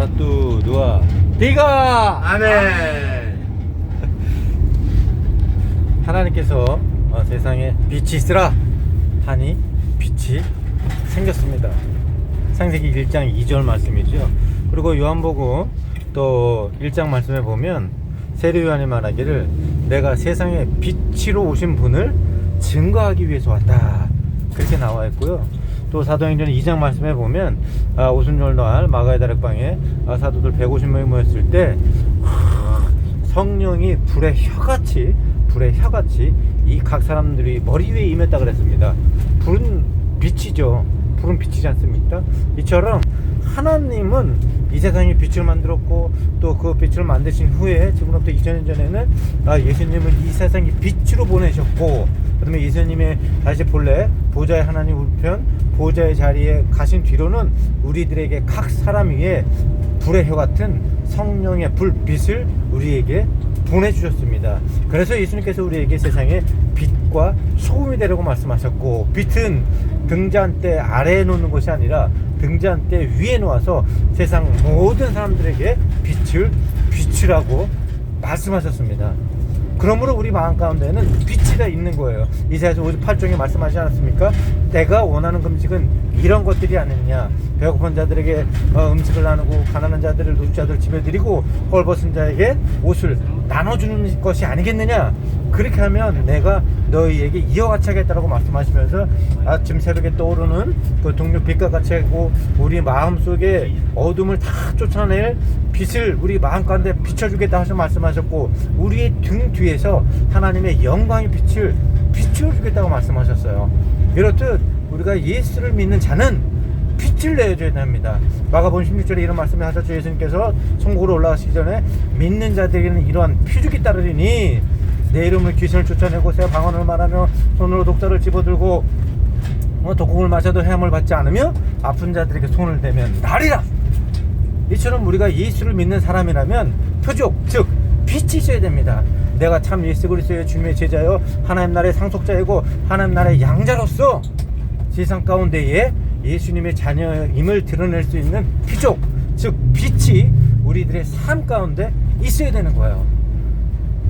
Satu, dua, tiga. 아멘. 하나님께서 세상에 빛이 있으라 하니 빛이 생겼습니다. 창세기 1장 2절 말씀이죠. 그리고 요한복음 또 1장 말씀에 보면 세례 요한이 말하기를 내가 세상에 빛으로 오신 분을 증거하기 위해서 왔다, 그렇게 나와 있고요. 또 사도행전 2장 말씀에 보면 오순절날 마가의 다락방에 사도들 150명이 모였을 때 성령이 불의 혀같이 이 각 사람들이 머리 위에 임했다 그랬습니다. 불은 빛이죠. 불은 빛이지 않습니까? 이처럼 하나님은 이 세상에 빛을 만들었고 또 그 빛을 만드신 후에 지금부터 2000년 전에는 예수님을 이 세상에 빛으로 보내셨고, 그 다음에 예수님의 다시 본래 보좌의 하나님 우편 보좌의 자리에 가신 뒤로는 우리들에게 각 사람 위에 불의 혀 같은 성령의 불빛을 우리에게 보내주셨습니다. 그래서 예수님께서 우리에게 세상에 빛과 소금이 되라고 말씀하셨고, 빛은 등잔대 아래에 놓는 것이 아니라 등잔대 위에 놓아서 세상 모든 사람들에게 빛을 비추라고 말씀하셨습니다. 그러므로 우리 마음 가운데는 빛이 다 있는 거예요. 이사야서 58장에 말씀하지 않았습니까? 내가 원하는 금식은 이런 것들이 아니냐. 배고픈 자들에게 음식을 나누고 가난한 자들을 노숙자들 집에 드리고 헐벗은 자에게 옷을 나눠주는 것이 아니겠느냐. 그렇게 하면 내가 너희에게 이와 같이 하겠다라고 말씀하시면서 아침 새벽에 떠오르는 그 동력 빛과 같이 하고 우리 마음속에 어둠을 다 쫓아낼 빛을 우리 마음 가운데 비춰주겠다 하셔 말씀하셨고, 우리의 등 뒤에서 하나님의 영광의 빛을 비춰주겠다고 말씀하셨어요. 이렇듯 우리가 예수를 믿는 자는 빛을 내줘야 됩니다. 마가복음 16절에 이런 말씀을 하셨죠. 예수님께서 천국으로 올라가시기 전에 믿는 자들에게는 이러한 표적이 따르리니 내 이름을 귀신을 쫓아내고 새 방언을 말하며 손으로 독사를 집어들고 독국을 마셔도 해함을 받지 않으며 아픈 자들에게 손을 대면 나리라. 이처럼 우리가 예수를 믿는 사람이라면 표적, 즉 빛이 있어야 됩니다. 내가 참 예수 그리스도의 주님의 제자여 하나님 나라의 상속자이고 하나님 나라의 양자로서 세상 가운데에 예수님의 자녀임을 드러낼 수 있는 표적, 즉 빛이 우리들의 삶 가운데 있어야 되는 거예요.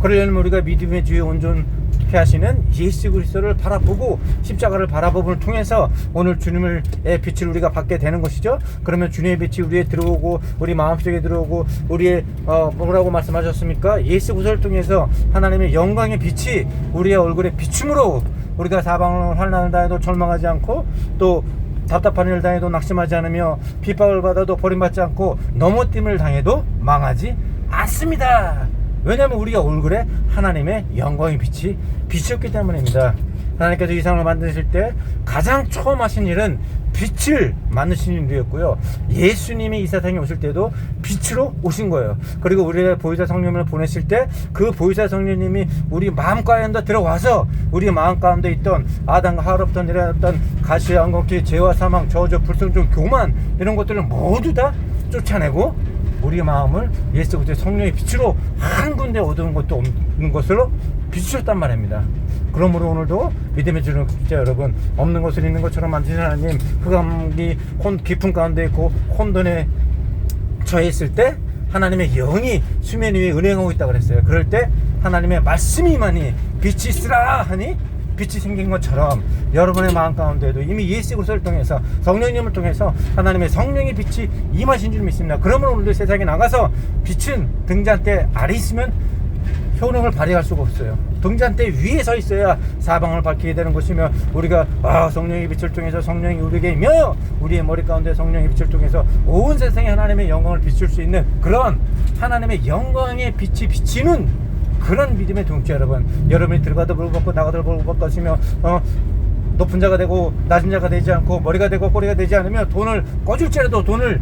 그러려면 우리가 믿음의 주에 온전케 하시는 예수 그리스도를 바라보고 십자가를 바라보음을 통해서 오늘 주님의 빛을 우리가 받게 되는 것이죠. 그러면 주님의 빛이 우리에 들어오고 우리 마음속에 들어오고 우리의 뭐라고 말씀하셨습니까? 예수 그리스도를 통해서 하나님의 영광의 빛이 우리의 얼굴에 비춤으로 우리가 사방을 환난을 당해도 절망하지 않고 또 답답한 일을 당해도 낙심하지 않으며 핍박을 받아도 버림받지 않고 넘어짐을 당해도 망하지 않습니다. 왜냐하면 우리가 얼굴에 하나님의 영광의 빛이 비쳤기 때문입니다. 하나님께서 이 세상을 만드실 때 가장 처음 하신 일은 빛을 만드신 일이었고요. 예수님이 이 세상에 오실 때도 빛으로 오신 거예요. 그리고 우리의 보혜사 성령님을 보내실 때 그 보혜사 성령님이 우리 마음 가운데 들어와서 우리 마음 가운데 있던 아담과 하와로부터 내려왔던 가시, 안공기, 죄와 사망, 저주, 불순종, 교만 이런 것들을 모두 다 쫓아내고 우리 마음을 예수 그리스도의 성령의 빛으로 한 군데 어두운 것도 없는 것으로 비추셨단 말입니다. 그러므로 오늘도 믿음의 주는 진짜 여러분, 없는 것을 있는 것처럼 만드신 하나님, 흑암이 깊은 가운데 있고 혼돈에 처해 있을 때 하나님의 영이 수면 위에 은행하고 있다고 그랬어요. 그럴 때 하나님의 말씀이 임하니 빛이 있으라 하니 빛이 생긴 것처럼 여러분의 마음 가운데도 이미 예수 그리스도를 통해서 성령님을 통해서 하나님의 성령의 빛이 임하신 줄 믿습니다. 그러면 오늘도 세상에 나가서 빛은 등잔대 아래 있으면 효능을 발휘할 수가 없어요. 등잔대 위에 서 있어야 사방을 밝히게 되는 것이며 우리가 성령의 빛을 통해서 성령이 우리에게 임하여 우리의 머리 가운데 성령의 빛을 통해서 온 세상에 하나님의 영광을 비출 수 있는 그런 하나님의 영광의 빛이 비치는 그런 믿음의 동체 여러분, 여러분이 들어가도 볼 벗고 나가도 볼 벗고 하시며 높은 자가 되고 낮은 자가 되지 않고 머리가 되고 꼬리가 되지 않으며 돈을 꺼줄지라도 돈을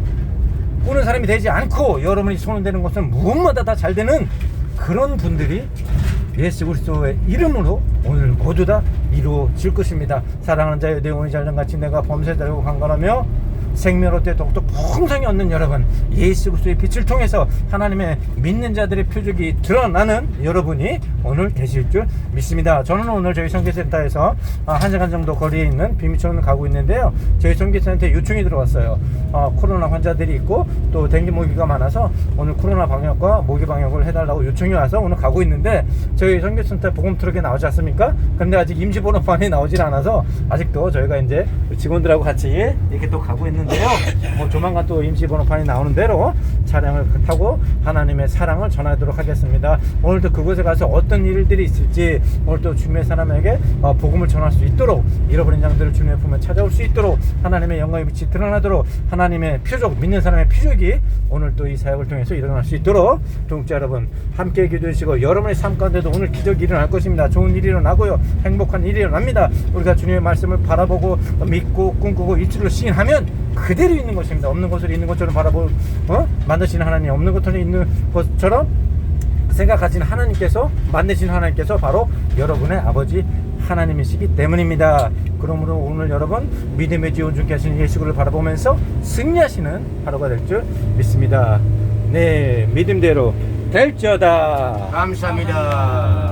꾸는 사람이 되지 않고 여러분이 손을 대는 것은 무엇마다 다 잘 되는 그런 분들이 예수 그리스도의 이름으로 오늘 모두 다 이루어질 것입니다. 사랑하는 자여 내 온이 잘전같이 내가 범죄자라고 강건하며 생명으로 때 더욱더 풍성히 얻는 여러분, 예수 그리스도의 빛을 통해서 하나님의 믿는 자들의 표적이 드러나는 여러분이 오늘 되실 줄 믿습니다. 저는 오늘 저희 선교센터에서 1시간 정도 거리에 있는 비미촌을 가고 있는데요. 저희 선교센터에 요청이 들어왔어요. 코로나 환자들이 있고 또 댕기 모기가 많아서 오늘 코로나 방역과 모기 방역을 해달라고 요청이 와서 오늘 가고 있는데 저희 선교센터 복음 트럭에 나오지 않습니까? 근데 아직 임시 번호판이 나오질 않아서 아직도 저희가 이제 직원들하고 같이 이렇게 또 가고 있는데요. 뭐 조만간 또 임시 번호판이 나오는 대로 차량을 타고 하나님의 사랑을 전하도록 하겠습니다. 오늘도 그곳에 가서 어떤 일들이 있을지 오늘 또 주님의 사람에게 복음을 전할 수 있도록 잃어버린 양들을 주님의 품에 찾아올 수 있도록 하나님의 영광의 빛이 드러나도록 하나님의 표적, 믿는 사람의 표적이 오늘 또 이 사역을 통해서 일어날 수 있도록 동자 여러분 함께 기도해 주시고 여러분의 삶 가운데도 오늘 기적이 일어날 것입니다. 좋은 일이 일어나고요, 행복한 일이 일어납니다. 우리가 주님의 말씀을 바라보고 믿고 꿈꾸고 입술로 시인하면 그대로 있는 것입니다. 없는 것을 있는 것처럼 바라보 만드시는 하나님, 없는 것을 있는 것처럼 생각하시는 하나님께서, 만드신 하나님께서 바로 여러분의 아버지 하나님이시기 때문입니다. 그러므로 오늘 여러분 믿음의 지원 중께 하시는 예수를 바라보면서 승리하시는 하루가 될 줄 믿습니다. 네, 믿음대로 될지어다. 감사합니다.